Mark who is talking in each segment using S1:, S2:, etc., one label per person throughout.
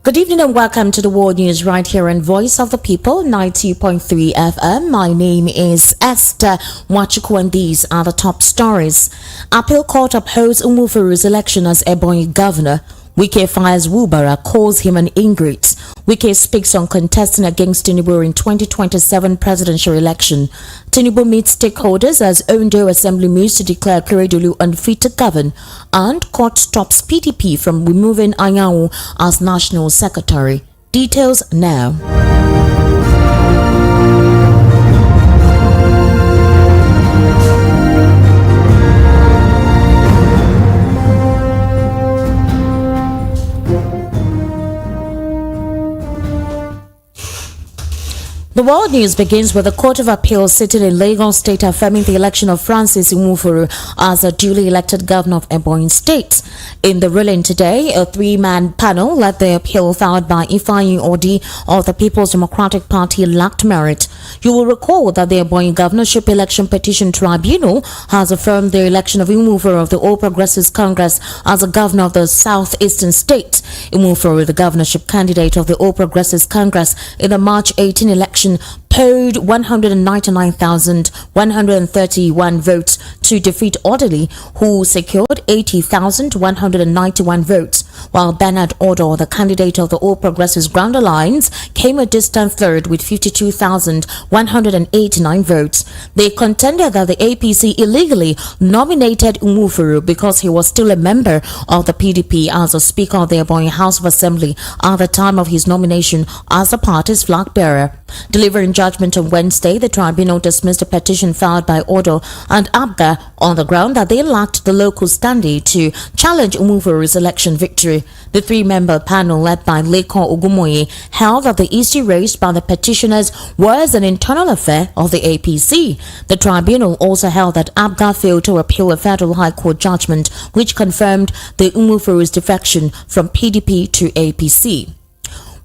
S1: Good evening and welcome to the World News right here on Voice of the People, 90.3 FM. My name is Esther Wachuku and these are the top stories. Appeal Court upholds Umufuru's election as Ebonyi governor. Wike fires Wubara, calls him an ingrate. Wike speaks on contesting against Tinubu in 2027 presidential election. Tinubu meets stakeholders as Ondo Assembly moves to declare Keredolu unfit to govern. And court stops PDP from removing Anyanwu as national secretary. Details now. The World News begins with the Court of Appeal sitting in Lagos State affirming the election of Francis Umufuru as a duly elected governor of Ebonyi State. In the ruling today, a three-man panel led the appeal filed by Ifeanyi Odi of the People's Democratic Party lacked merit. You will recall that the Ebonyi Governorship Election Petition Tribunal has affirmed the election of Umufuru of the All Progressives Congress as a governor of the southeastern state. Umufuru, the governorship candidate of the All Progressives Congress in the March 18 election, polled 199,131 votes to defeat Orderly, who secured 80,191 votes, while Bernard Odo, the candidate of the All Progressives Grand Alliance, came a distant third with 52,189 votes. They contended that the APC illegally nominated Umufuru because he was still a member of the PDP as a Speaker of the Ebonyi House of Assembly at the time of his nomination as the party's flag bearer. Delivering judgment on Wednesday, the tribunal dismissed a petition filed by Odo and Abga on the ground that they lacked the local standing to challenge Umufuru's election victory. The three-member panel led by Lekon Ogumoye held that the issue raised by the petitioners was an internal affair of the APC. The tribunal also held that Abga failed to appeal a federal high court judgment which confirmed the Umufuru's defection from PDP to APC.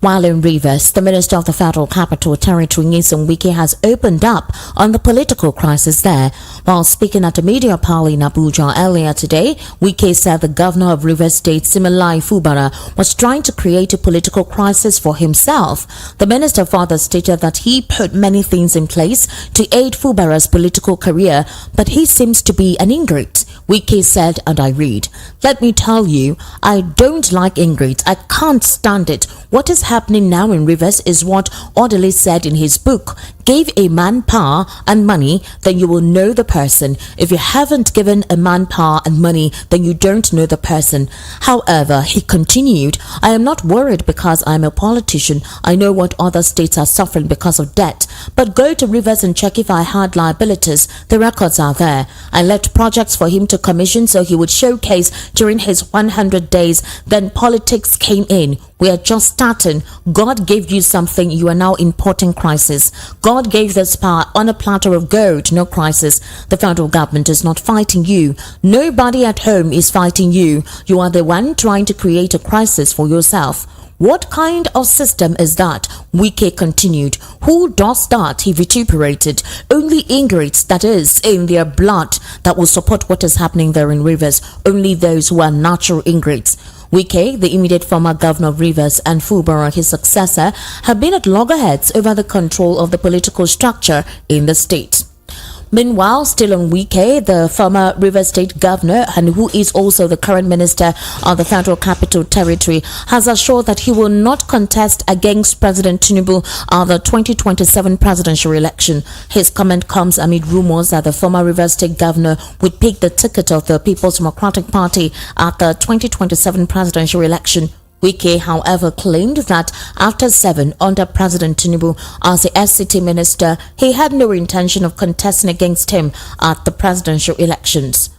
S1: While in Rivers, the Minister of the Federal Capital Territory, Nyesom Wike, has opened up on the political crisis there. While speaking at a media parley in Abuja earlier today, Wike said the governor of Rivers State, Siminalayi Fubara, was trying to create a political crisis for himself. The minister further stated that he put many things in place to aid Fubara's political career, but he seems to be an ingrate. Wike said, and I read, "Let me tell you, I don't like ingrates. I can't stand it. What is happening now in Rivers is what Orderly said in his book. Give a man power and money, then you will know the person. If you haven't given a man power and money, then you don't know the person." However, he continued, "I am not worried because I am a politician. I know what other states are suffering because of debt. But go to Rivers and check if I had liabilities. The records are there. I left projects for him to commission so he would showcase during his 100 days. Then politics came in. We are just starting. God gave you something, you are now importing crisis. God gave this power on a platter of gold, no crisis. The federal government is not fighting you. Nobody at home is fighting you. You are the one trying to create a crisis for yourself." What kind of system is that? Wike continued. Who does that? He vituperated. Only ingrates, that is, in their blood, that will support what is happening there in Rivers. Only those who are natural ingrates. Wike, the immediate former governor of Rivers, and Fubara, his successor, have been at loggerheads over the control of the political structure in the state. Meanwhile, still on Wike, the former Rivers State governor, and who is also the current minister of the Federal Capital Territory, has assured that he will not contest against President Tinubu at the 2027 presidential election. His comment comes amid rumors that the former Rivers State governor would pick the ticket of the People's Democratic Party at the 2027 presidential election. Wike, however, claimed that after 7 under President Tinubu as the FCT minister, he had no intention of contesting against him at the presidential elections.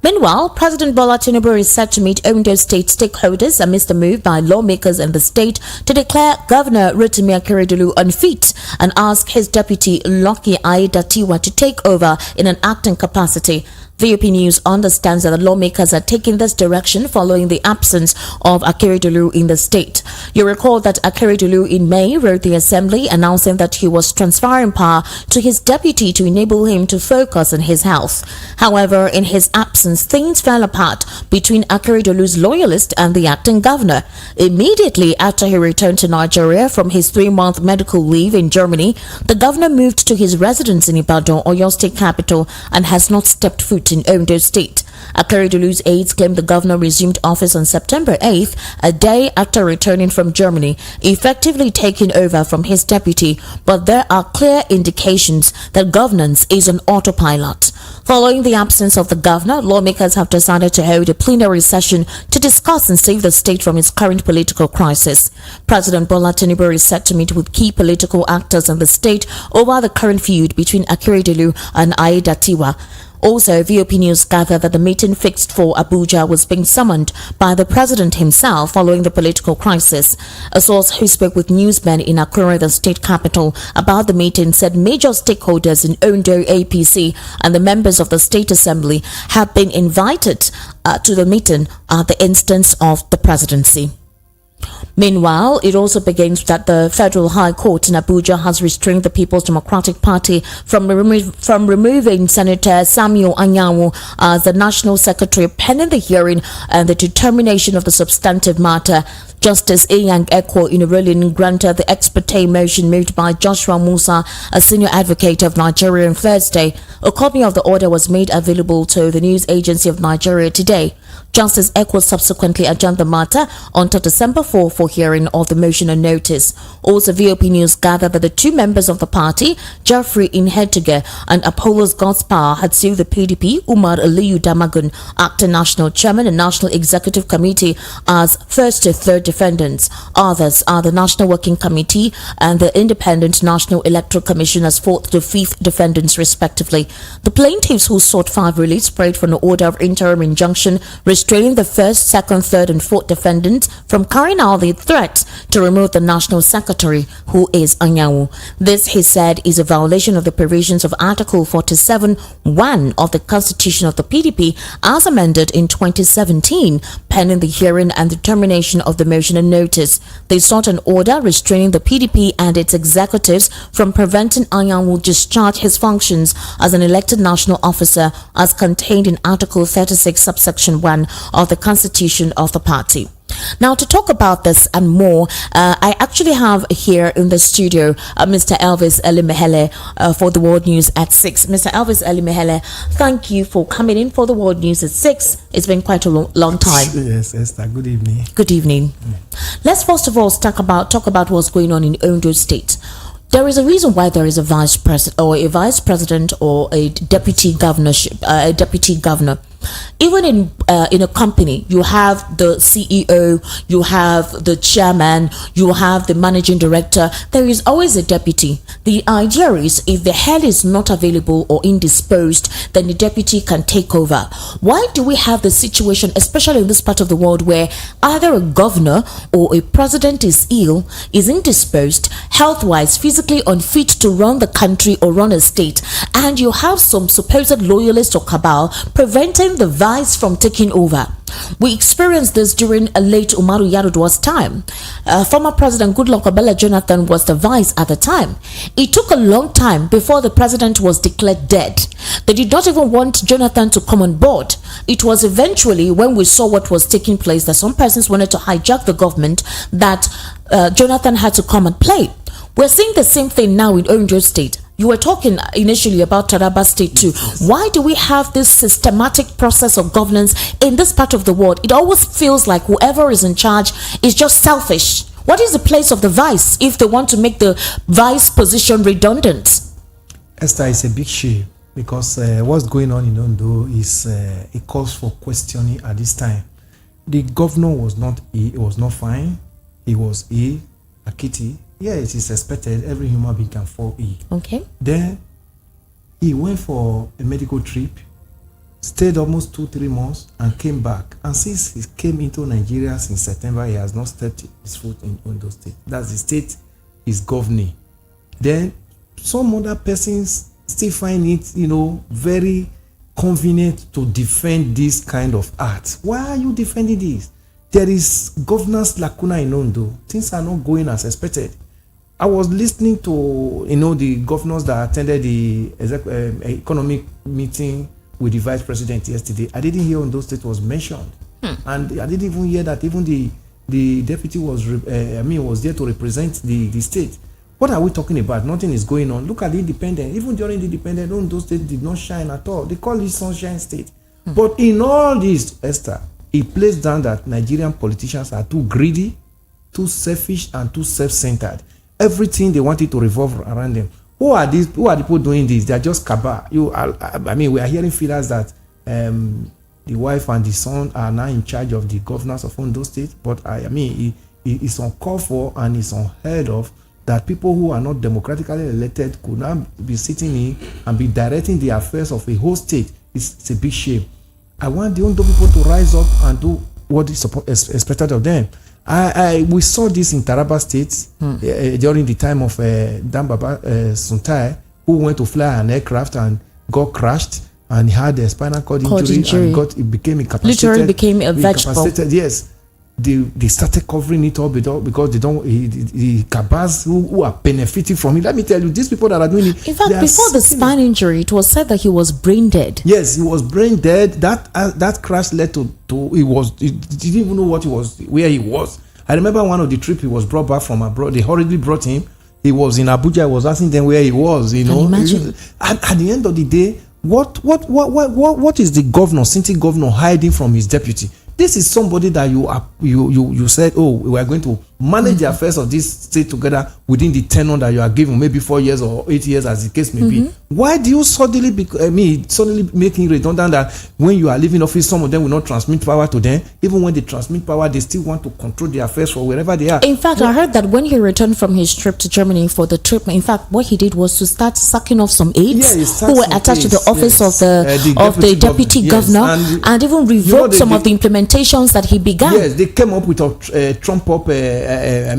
S1: Meanwhile, President Bola Tinubu is set to meet Ondo State stakeholders amidst the move by lawmakers in the state to declare Governor Rotimi Akeredolu unfit and ask his deputy Lucky Aiyedatiwa to take over in an acting capacity. VOP News understands that the lawmakers are taking this direction following the absence of Akeredolu in the state. You recall that Akeredolu in May wrote the assembly announcing that he was transferring power to his deputy to enable him to focus on his health. However, in his absence, things fell apart between Akeredolu's loyalist and the acting governor. Immediately after he returned to Nigeria from his 3-month medical leave in Germany, the governor moved to his residence in Ibadan, Oyo State capital, and has not stepped foot in Ondo State. Akeredolu's aides claim the governor resumed office on September 8th, a day after returning from Germany, effectively taking over from his deputy, but there are clear indications that governance is on autopilot. Following the absence of the governor, lawmakers have decided to hold a plenary session to discuss and save the state from its current political crisis. President Bola Tinubu is set to meet with key political actors in the state over the current feud between Akeredolu and Aiyedatiwa. Also, VOP News gathered that the meeting fixed for Abuja was being summoned by the president himself following the political crisis. A source who spoke with newsmen in Akure, the state capital, about the meeting said major stakeholders in Ondo APC and the members of the state assembly have been invited to the meeting at the instance of the presidency. Meanwhile, it also begins that the Federal High Court in Abuja has restrained the People's Democratic Party from removing Senator Samuel Anyanwu as the National Secretary pending the hearing and the determination of the substantive matter. Justice Ijeoma Egwuatu in a ruling granted the ex parte motion moved by Joshua Musa, a senior advocate of Nigeria, on Thursday. A copy of the order was made available to the news agency of Nigeria today. Justice Egwuatu subsequently adjourned the matter until December 4 for hearing of the motion and notice. Also, VOP News gathered that the two members of the party, Geoffrey Inhetige and Apollos Godspower, had sued the PDP, Umar Aliyu Damagun, acting national chairman and national executive committee, as first to third defendants. Others are the National Working Committee and the Independent National Electoral Commission as fourth to fifth defendants, respectively. The plaintiffs, who sought 5 reliefs, prayed for an order of interim injunction restraining the first, second, third, and fourth defendants from carrying out the threat to remove the national secretary, who is Anyanwu. This, he said, is a violation of the provisions of Article 47(1) of the Constitution of the PDP as amended in 2017, pending the hearing and determination of the motion and notice. They sought an order restraining the PDP and its executives from preventing Anyanwu discharge his functions as an elected national officer as contained in Article 36 subsection 1 of the Constitution of the party. Now, to talk about this and more, I actually have here in the studio Mr. Elvis Elimehele for the World News at 6. Mr. Elvis Elimehele, thank you for coming in for the World News at 6. It's been quite a long time.
S2: Yes, Esther. Good evening.
S1: Good evening. Let's first of all talk about what's going on in Ondo State. There is a reason why there is a vice president or a deputy governor. Even in a company, you have the CEO, you have the chairman, you have the managing director. There is always a deputy. The idea is, if the head is not available or indisposed, then the deputy can take over. Why do we have the situation, especially in this part of the world, where either a governor or a president is ill, is indisposed, health-wise, physically unfit to run the country or run a state, and you have some supposed loyalists or cabal preventing the vice from taking over? We experienced this during a late Umaru Yar'Adua's time. Former President Goodluck Ebele Jonathan was the vice at the time. It took a long time before the president was declared dead. They did not even want Jonathan to come on board. It was eventually, when we saw what was taking place, that some persons wanted to hijack the government, that Jonathan had to come and play. We're seeing the same thing now in Ondo State. You were talking initially about Taraba State too. Why do we have this systematic process of governance in this part of the world? It always feels like whoever is in charge is just selfish. What is the place of the vice if they want to make the vice position redundant?
S2: Esther, is a big shame because what's going on in Ondo is a cause for questioning at this time. The governor was not fine. He was a kitty. Yeah, it is expected. Every human being can fall ill.
S1: Okay.
S2: Then he went for a medical trip, stayed almost 2-3 months, and came back. And since he came into Nigeria since September, he has not stepped his foot in Ondo State. That's the state he's governing. Then some other persons still find it, very convenient to defend this kind of art. Why are you defending this? There is governance lacuna in Ondo. Things are not going as expected. I was listening to the governors that attended the economic meeting with the vice president yesterday. I didn't hear Ondo State was mentioned, and I didn't even hear that even the deputy was was there to represent the state. What are we talking about? Nothing is going on. Look at the independent. Even during the independent, Ondo State did not shine at all. They call it Sunshine State. But in all this, Esther, it plays down that Nigerian politicians are too greedy, too selfish, and too self-centered. Everything they wanted to revolve around them. Who are these? Who are the people doing this? They are just cabal. We are hearing feelers that the wife and the son are now in charge of the governors of Ondo State. But it's uncalled for and it's unheard of that people who are not democratically elected could now be sitting in and be directing the affairs of a whole state. It's a big shame. I want the Ondo people to rise up and do what is expected of them. We saw this in Taraba State during the time of Dambaba Suntai, who went to fly an aircraft and got crashed and he had a spinal cord injury. And it became incapacitated.
S1: Literally became a vegetable.
S2: Yes. They started covering it up because they don't the cabals who are benefiting from it. Let me tell you, these people that are doing it.
S1: In fact, before the spine injury, it was said that he was brain dead.
S2: Yes, he was brain dead. That crash led to he didn't even know where he was. I remember one of the trip he was brought back from abroad. They hurriedly brought him. He was in Abuja. I was asking them where he was. Can you imagine? At the end of the day, what is the governor, city governor, hiding from his deputy? This is somebody that you said, we are going to manage the affairs of this state together within the tenure that you are given, maybe 4 years or 8 years, as the case may be. Why do you suddenly making redundant that when you are leaving office, some of them will not transmit power to them? Even when they transmit power, they still want to control the affairs for wherever they are.
S1: In fact, I heard that when he returned from his trip to Germany for the trip, in fact, what he did was to start sacking off some aides who were attached to the office of the deputy governor, and even revoked some of the implementations that he began.
S2: Yes, they came up with a trump up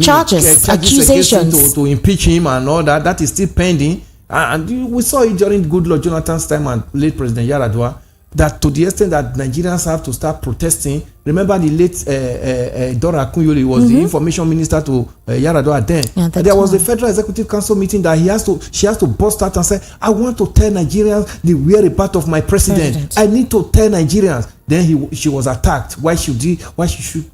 S1: charges, accusations
S2: to impeach him and all that. That is still pending. And we saw it during Goodluck Jonathan's time and late President Yaradua, that to the extent that Nigerians have to start protesting. Remember the late Dora Akunyoli was the information minister to Yaradua then. Yeah, there was a Federal Executive Council meeting that she has to burst out and say, I want to tell Nigerians the whereabouts of my president. I need to tell Nigerians. Then she was attacked. Why should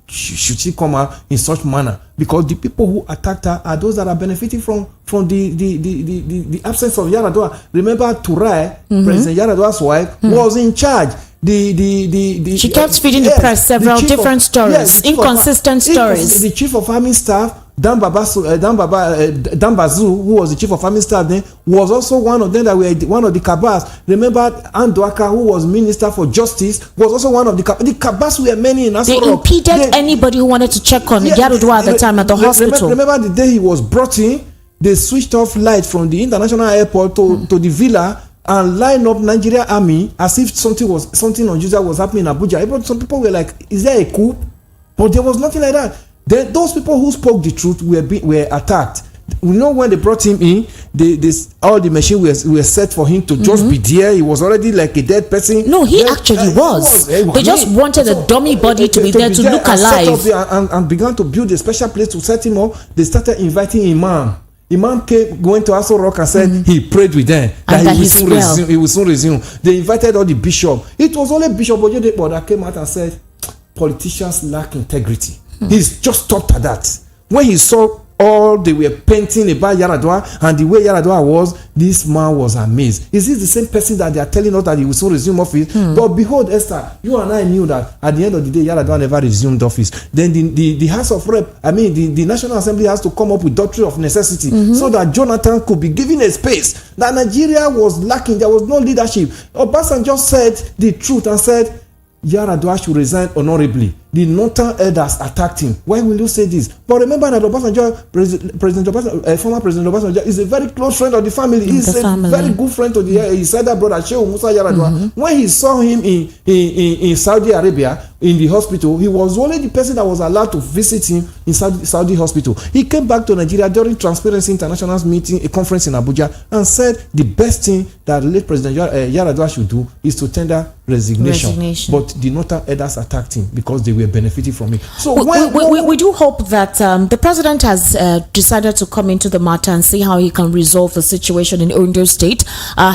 S2: she come out in such manner? Because the people who attacked her are those that are benefiting from the absence of Yaradua. Remember Turai, President Yaradua's wife, was in charge.
S1: She kept feeding the press several different stories, inconsistent stories.
S2: The chief of army staff, Dambazu, who was the chief of army staff then, was also one of them that were one of the cabals. Remember Anduaka, who was minister for justice, was also one of the cabals. Were many in Asoro.
S1: They impeded anybody who wanted to check on Yaradua at the time at the hospital.
S2: Remember the day he was brought in, they switched off light from the international airport to the villa and line up Nigeria army as if something unusual was happening in Abuja. Some people were like, is there a coup? But there was nothing like that. Then those people who spoke the truth were attacked. We know when they brought him in, all the machines were set for him to just be there. He was already like a dead person.
S1: No, he actually was. They just wanted a dummy body to be there to look alive.
S2: And began to build a special place to set him up. They started inviting Imam. Imam came going to Aso Rock and said he prayed with them that he will soon resume. They invited all the bishop. It was only Bishop Oyedepo that came out and said politicians lack integrity. He's just stopped at that. When he saw all they were painting about Yaradua and the way Yaradua was, this man was amazed. Is this the same person that they are telling us that he will soon resume office? But behold, Esther, you and I knew that at the end of the day, Yaradua never resumed office. Then the House of Rep, the National Assembly has to come up with doctrine of necessity so that Jonathan could be given a space. That Nigeria was lacking. There was no leadership. Obasanjo said the truth and said Yaradua should resign honorably. the northern elders attacked him. Why will you say this? But remember that Obasanjo, former President Obasanjo, is a very close friend of the family. He's a very good friend to his elder brother, Sheikh Musa Yaradua. When he saw him in Saudi Arabia, in the hospital, he was only the person that was allowed to visit him in Saudi hospital. He came back to Nigeria during Transparency International's meeting, a conference in Abuja, and said the best thing that late President Yaradua should do is to tender resignation. But the northern elders attacked him because they were benefiting from it. So
S1: we do hope that the president has decided to come into the matter and see how he can resolve the situation in Ondo State.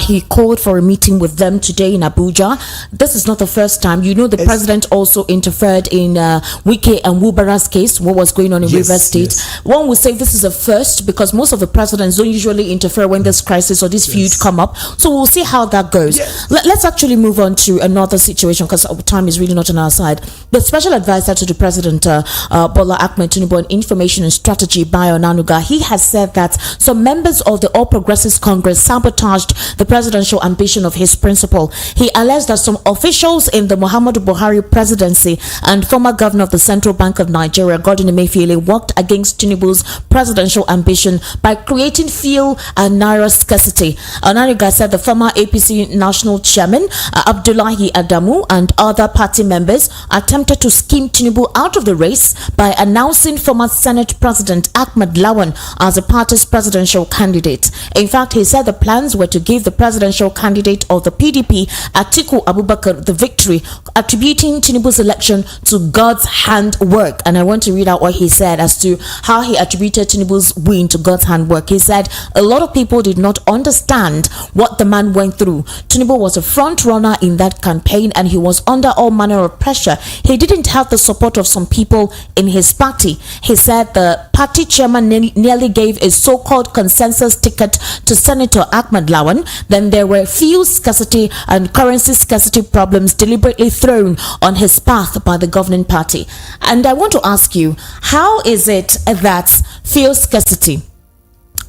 S1: He called for a meeting with them today in Abuja. This is not the first time. You know, the president also interfered in Wike and Wubara's case, what was going on in Rivers State. One would say this is a first because most of the presidents don't usually interfere when this crisis or this feud come up. So we'll see how that goes. Let's actually move on to another situation because time is really not on our side. The special advisor to the president, Bola Ahmed Tinubu, on information and strategy, Bayo Onanuga, he has said that some members of the All Progressives Congress sabotaged the presidential ambition of his principal. He alleged that some officials in the Muhammadu Buhari presidency and former governor of the Central Bank of Nigeria, Godwin Emefiele, worked against Tinubu's presidential ambition by creating fuel and naira scarcity. Onanuga said the former APC national chairman, Abdullahi Adamu, and other party members attempted to scheme Tinubu out of the race by announcing former Senate President Ahmed Lawan as the party's presidential candidate. In fact, he said the plans were to give the presidential candidate of the PDP, Atiku Abubakar, the victory, attributing Tinubu's election to God's handwork. And I want to read out what he said as to how he attributed Tinubu's win to God's handwork. He said a lot of people did not understand what the man went through. Tinubu was a front runner in that campaign and he was under all manner of pressure. He didn't have the support of some people in his party. He said the party chairman nearly gave a so-called consensus ticket to Senator Ahmed Lawan. Then there were fuel scarcity and currency scarcity problems deliberately thrown on his path by the governing party. And I want to ask you, how is it that fuel scarcity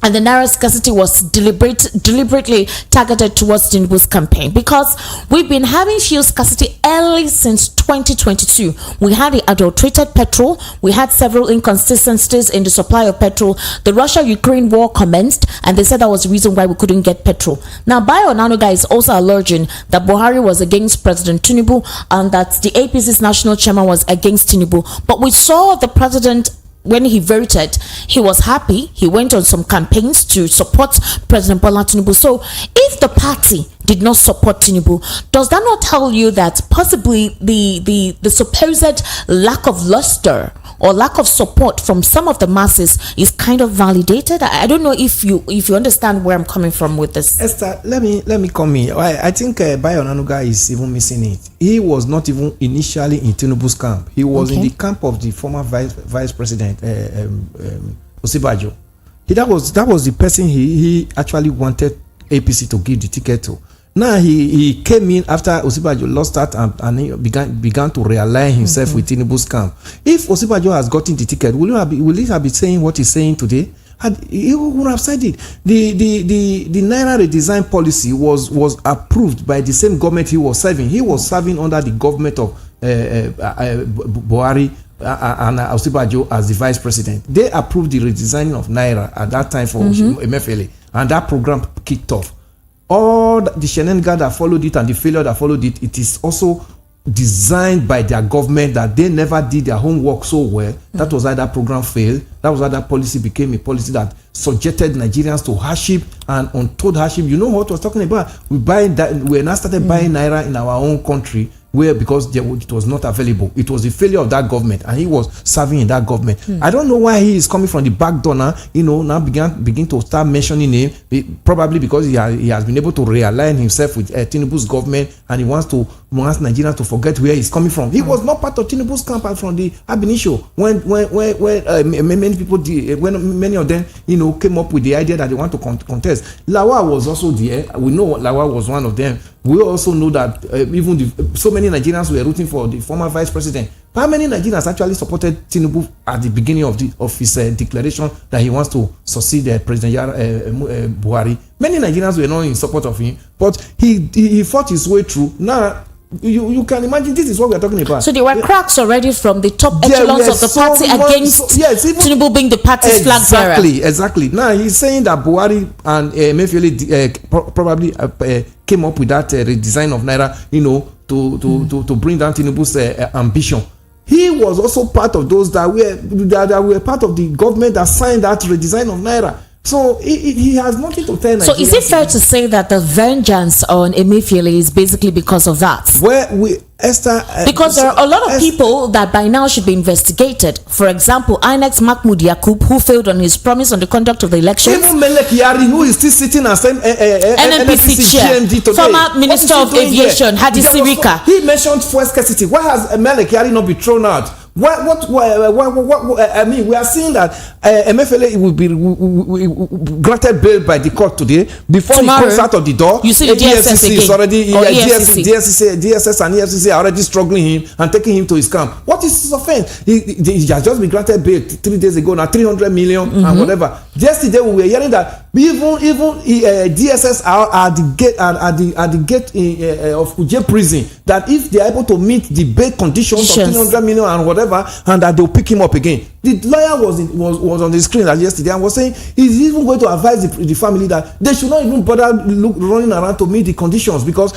S1: and the naira scarcity was deliberately targeted towards Tinubu's campaign? Because we've been having fuel scarcity early since 2022. We had the adulterated petrol. We had several inconsistencies in the supply of petrol. The Russia-Ukraine war commenced, and they said that was the reason why we couldn't get petrol. Now, Bayo Onanuga is also alleging that Buhari was against President Tinubu and that the APC's national chairman was against Tinubu. But we saw the president, when he voted, he was happy. He went on some campaigns to support President Bola Tinubu. So if the party did not support Tinubu, does that not tell you that possibly the supposed lack of luster or lack of support from some of the masses is kind of validated? I don't know if you understand where I'm coming from with this.
S2: Esther, let me come in. I think Bayo Onanuga is even missing it. He was not even initially in Tinubu's camp. He was in the camp of the former vice president, Osinbajo. That was the person he actually wanted APC to give the ticket to. Now he came in after Osinbajo lost that and he began to realign himself with Tinubu's camp. If Osinbajo has gotten the ticket, will he have been saying what he's saying today? He would have said it. The Naira redesign policy was approved by the same government he was serving. He was serving under the government of Buhari and Osinbajo as the vice president. They approved the redesigning of Naira at that time for Emefiele, and that program kicked off. All the shenanigans that followed it and the failure that followed it, it is also designed by their government that they never did their homework so well. That was why that program failed. That was why that policy became a policy that subjected Nigerians to hardship and untold hardship. You know what I was talking about? We now started buying Naira in our own country, where because it was not available. It was the failure of that government, and he was serving in that government. I don't know why he is coming from the back door now. Now begin to start mentioning him. Probably because he has been able to realign himself with Tinubu's government, and he wants Nigerians to forget where he's coming from. He was not part of Tinubu's campaign from the ab initio. When many people when many of them came up with the idea that they want to contest. Lawa was also there. We know Lawa was one of them. We also know that even so many Nigerians were rooting for the former vice president. How many Nigerians actually supported Tinubu at the beginning of his declaration that he wants to succeed President Buhari? Many Nigerians were not in support of him, but he fought his way through. Now, you can imagine this is what we are talking about.
S1: So there were cracks already from the top echelons of the party against Tinubu being the party's flag bearer.
S2: Exactly. Now he's saying that Buhari and Emefiele probably came up with that redesign of Naira, to bring down Tinubu's ambition. He was also part of those that were part of the government that signed that redesign of Naira. So he has nothing to tell Nigeria.
S1: So is it fair to say that the vengeance on Emefiele is basically because of that?
S2: Because
S1: there are a lot of people that by now should be investigated. For example, INEC's Mahmoud Yakub, who failed on his promise on the conduct of the elections.
S2: Even Melek Yari, who is still sitting as
S1: NNPC chair, today. Former Minister of Aviation, Hadi Sirika.
S2: He mentioned fuel scarcity. Why has Melek Yari not been thrown out? What I mean, we are seeing that Emefiele will be granted bail by the court today. Before
S1: Tomorrow,
S2: he comes out of the door,
S1: you see the DSS again.
S2: Is already DSS and EFCC are already struggling him and taking him to his camp. What is his offense? He has just been granted bail 3 days ago. Now 300 million and whatever. Yesterday we were hearing that even DSS are at the gate of Kuje prison, that if they are able to meet the bail conditions of 300 million and whatever, and that they'll pick him up again. The lawyer was on the screen yesterday and was saying he's even going to advise the family that they should not even bother running around to meet the conditions because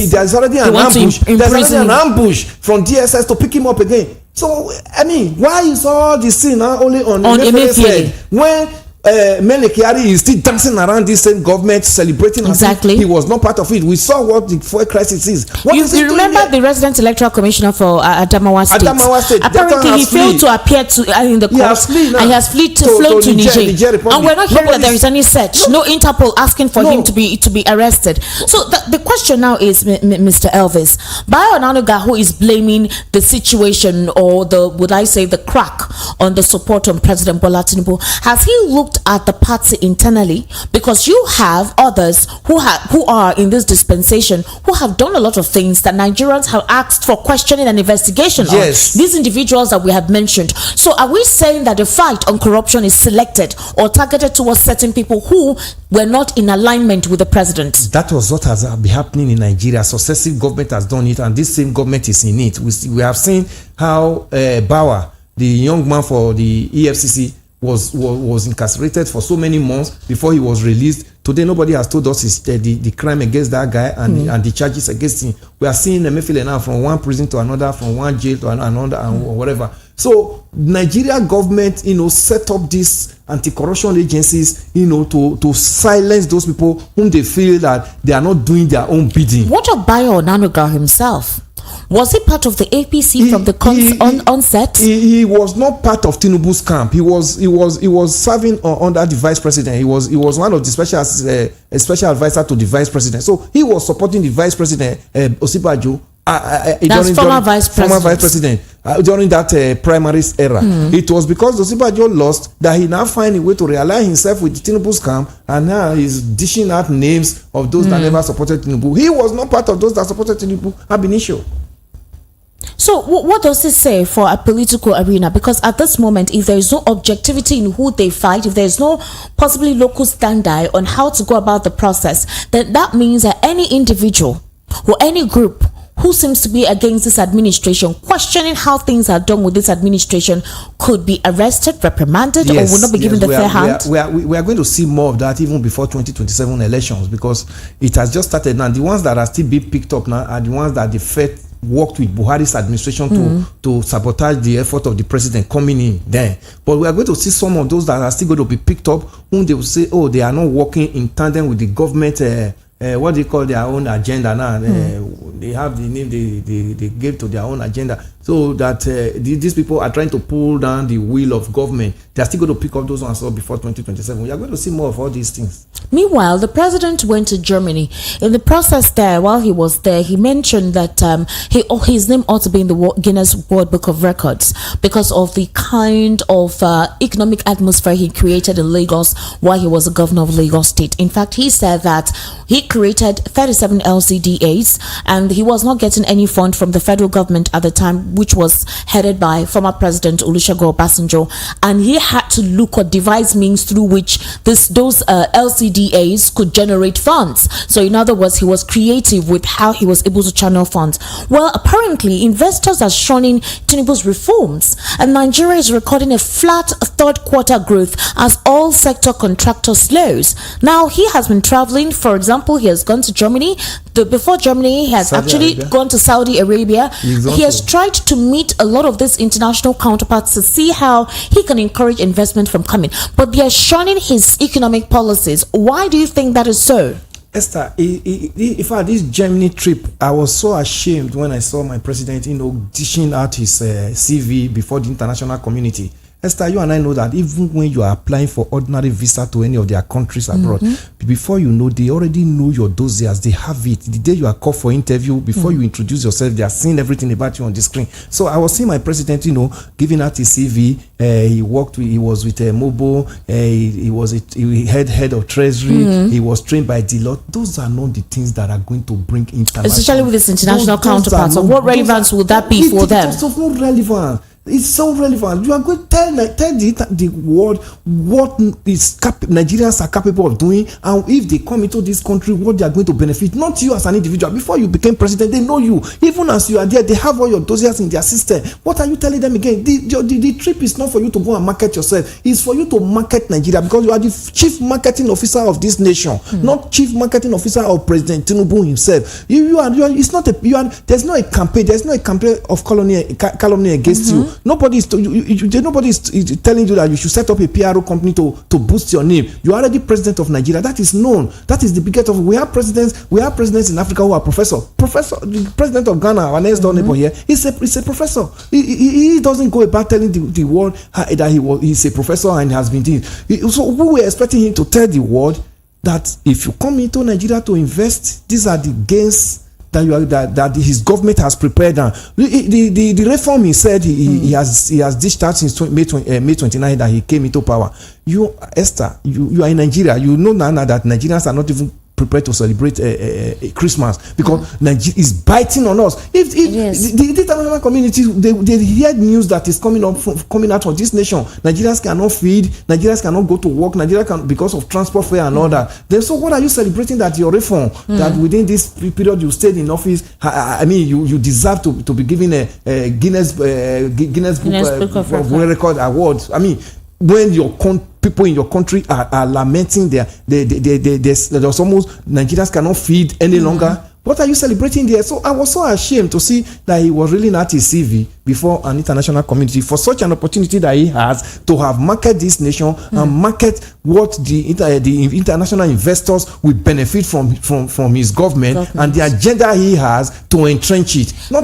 S2: there's already an ambush. There's already an ambush from DSS to pick him up again. So I mean, why is all the scene now only on Emefele's head when Melek Yari is still dancing around this same government, celebrating
S1: exactly.
S2: He was not part of it. We saw what the fuel crisis is.
S1: You remember the resident electoral commissioner for Adamu State? Apparently, he failed to appear in the court, and he has flown to Niger. And we're not hearing that there is any search. No Interpol asking for him to be arrested. So the question now is, Mr. Elvis, Bayo Onanuga, who is blaming the situation or the crack on the support on President Bola Tinubu, has he looked at the party internally? Because you have others who are in this dispensation who have done a lot of things that Nigerians have asked for questioning and investigation on. These individuals that we have mentioned. So are we saying that the fight on corruption is selected or targeted towards certain people who were not in alignment with the president?
S2: That was what has been happening in Nigeria. Successive government has done it, and this same government is in it. We have seen how Bawa, the young man for the EFCC, was incarcerated for so many months before he was released. Today, nobody has told us the crime against that guy and the charges against him. We are seeing Emefiele now from one prison to another, from one jail to another, and whatever. So, Nigeria government, set up these anti-corruption agencies, to silence those people whom they feel that they are not doing their own bidding.
S1: What of Bayo Onanuga himself? Was he part of the APC from the onset?
S2: He was not part of Tinubu's camp. He was serving under the vice president. He was one of the special advisor to the vice president. So he was supporting the vice president Osinbajo.
S1: That's former vice president
S2: during that primaries era. It was because Osinbajo lost that he now find a way to realign himself with Tinubu's camp, and now he's dishing out names of those that never supported Tinubu. He was not part of those that supported Tinubu ab initio.
S1: So what does this say for a political arena? Because at this moment, if there is no objectivity in who they fight, if there is no possibly local stand-by on how to go about the process, then that means that any individual or any group who seems to be against this administration, questioning how things are done with this administration, could be arrested, reprimanded, or will not be given the fair hand.
S2: We are going to see more of that even before 2027 elections, because it has just started now. The ones that are still being picked up now are the ones that the Fed worked with Buhari's administration to sabotage the effort of the president coming in there. But we are going to see some of those that are still going to be picked up, whom they will say, they are not working in tandem with the government. What they call their own agenda now. They have the name they gave to their own agenda. So that these people are trying to pull down the wheel of government. They are still going to pick up those ones up before 2027. We are going to see more of all these things.
S1: Meanwhile, the president went to Germany. In the process there, while he was there, he mentioned that his name ought to be in the Guinness World Book of Records because of the kind of economic atmosphere he created in Lagos while he was the governor of Lagos State. In fact, he said that he created 37 LCDAs and he was not getting any fund from the federal government at the time, which was headed by former President Olusegun Obasanjo, and he had to look or devise means through which those LCDAs could generate funds. So in other words, he was creative with how he was able to channel funds. Well, apparently investors are shunning Tinubu's reforms, and Nigeria is recording a flat third quarter growth as all sector contractors slows. Now he has been traveling. For example, he has gone to Germany. Before Germany, he has gone to Saudi Arabia.
S2: Exactly.
S1: He has tried to meet a lot of these international counterparts to see how he can encourage investment from coming, but they are shunning his economic policies. Why do you think that is so?
S2: Esther, in fact, this Germany trip, I was so ashamed when I saw my president, dishing out his CV before the international community. Esther, you and I know that even when you are applying for ordinary visa to any of their countries abroad, before you know, they already know your dossiers. They have it. The day you are called for interview, before you introduce yourself, they are seeing everything about you on the screen. So I was seeing my president, giving out his CV. He was with Mobo. He head of treasury. He was trained by Deloitte. Those are not the things that are going to bring international.
S1: Especially with this international counterparts. So what relevance would that be for them?
S2: It's of no relevance. It's so relevant. You are going to tell the world what Nigerians are capable of doing, and if they come into this country, what they are going to benefit. Not you as an individual. Before you became president, they know you. Even as you are there, they have all your dossiers in their system. What are you telling them again? The trip is not for you to go and market yourself. It's for you to market Nigeria, because you are the chief marketing officer of this nation, not chief marketing officer of President Tinubu himself. It's not there's no a campaign. There's no a campaign of calumny against you. Nobody is telling you that you should set up a PRO company to boost your name. You are already president of Nigeria. That is known. That is the biggest of. We have presidents in Africa who are professor. The president of Ghana, our next door neighbor here, is a professor. He doesn't go about telling the world that he's a professor and has been doing. So we were expecting him to tell the world that if you come into Nigeria to invest, these are the gains that his government has prepared. The reform he said he has dished out since May 29 that he came into power. Esther, you are in Nigeria. You know now that Nigerians are not even prepared to celebrate Christmas, because Nigeria is biting on us. If the international community, they hear news that is coming out of this nation, Nigerians cannot feed, Nigerians cannot go to work, Nigeria can, because of transport fare and all that. Then so what are you celebrating that your reform, that within this period you stayed in office? I mean, you deserve to be given a Guinness Book of World Record award. I mean, when people in your country are lamenting there's almost Nigerians cannot feed any longer. What are you celebrating there? So I was so ashamed to see that he was really not his CV before an international community for such an opportunity that he has to have market this nation and market what the international investors will benefit from his government and the agenda he has to entrench it. Now,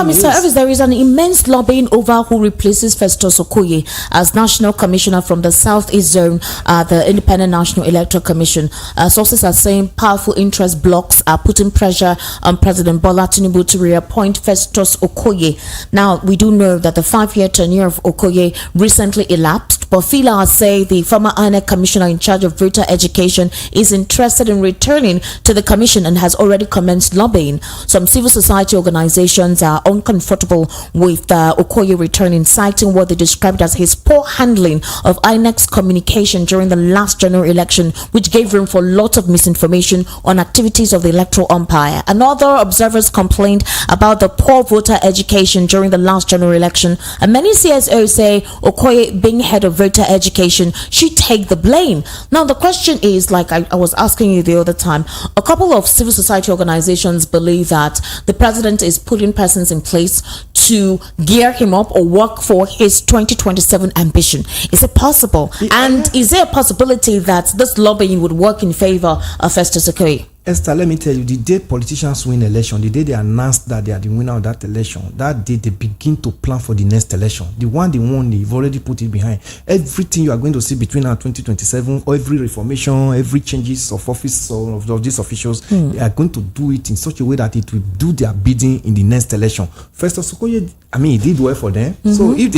S1: Mr. Elvis, there is an immense lobbying over who replaces Festus Okoye as National Commissioner from the Southeast Zone, the Independent National Electoral Commission. Sources are saying powerful interest blocks are putting pressure on President Bola Tinubu to reappoint Festus Okoye. Now, we do know that the 5-year tenure of Okoye recently elapsed, but Fila say the former INEC commissioner in charge of voter education is interested in returning to the commission and has already commenced lobbying. Some civil society organizations are uncomfortable with Okoye returning, citing what they described as his poor handling of INEC's communication during the last general election, which gave room for lots of misinformation on activities of the electoral umpire. And other observers complained about the poor voter education during the last general election, and many CSOs say Okoye, being head of voter education, should take the blame. Now the question is, like I was asking you the other time, a couple of civil society organizations believe that the president is putting persons in place to gear him up or work for his 2027 ambition. Is it possible? And is there a possibility that this lobbying would work in favor of Festus Okoye?
S2: Esther, let me tell you, the day politicians win election, the day they announce that they are the winner of that election, that day they begin to plan for the next election. The one they won, they've already put it behind. Everything you are going to see between now and 2027, or every reformation, every changes of office of these officials, they are going to do it in such a way that it will do their bidding in the next election. First of all, he did well for them. So if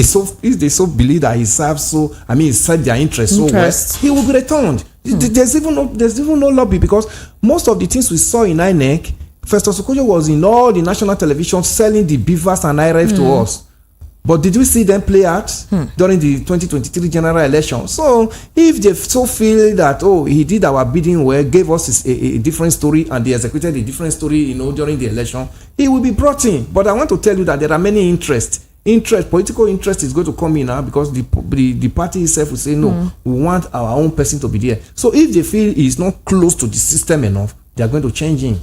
S2: they so believe that he serves he served their interest so well, he will be returned. There's even no lobby, because most of the things we saw in INEC Festus Okojo was in all the national television selling the beavers and IRF to us. But did we see them play out during the 2023 general election? So if they so feel that, oh, he did our bidding well, gave us a different story, and they executed a different story, during the election, he will be brought in. But I want to tell you that there are many interests. Political interest is going to come in now, because the party itself will say, no, we want our own person to be there. So if they feel he's not close to the system enough, they are going to change him.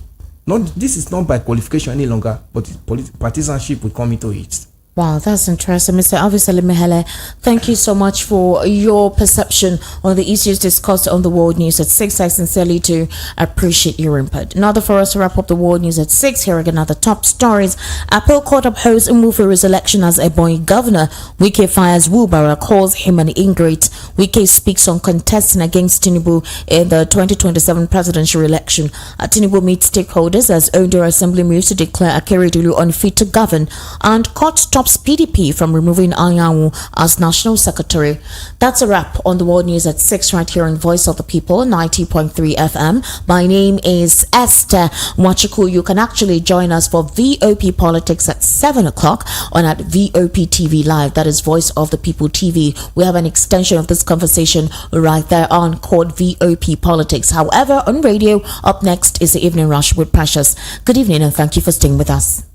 S2: This is not by qualification any longer, but partisanship will come into it.
S1: Wow, that's interesting. Mr. Avisale Mehele, thank you so much for your perception on the issues discussed on the World News at 6. I sincerely do appreciate your input. Now, for us to wrap up the World News at 6, here are again other top stories. Appeal Court upholds Umufuru's election as Ebonyi governor. Wike fires Wubara, calls him an ingrate. Wike speaks on contesting against Tinubu in the 2027 presidential election. Tinubu meets stakeholders as Ondo Assembly moves to declare Akeredolu unfit to govern, and court stops PDP from removing Anyanwu as National Secretary. That's a wrap on the World News at 6 right here on Voice of the People, 90.3 FM. My name is Esther Wachuku. You can actually join us for VOP Politics at 7 o'clock on at VOP TV Live. That is Voice of the People TV. We have an extension of this conversation right there on called VOP Politics. However, on radio, up next is the Evening Rush with Precious. Good evening and thank you for staying with us.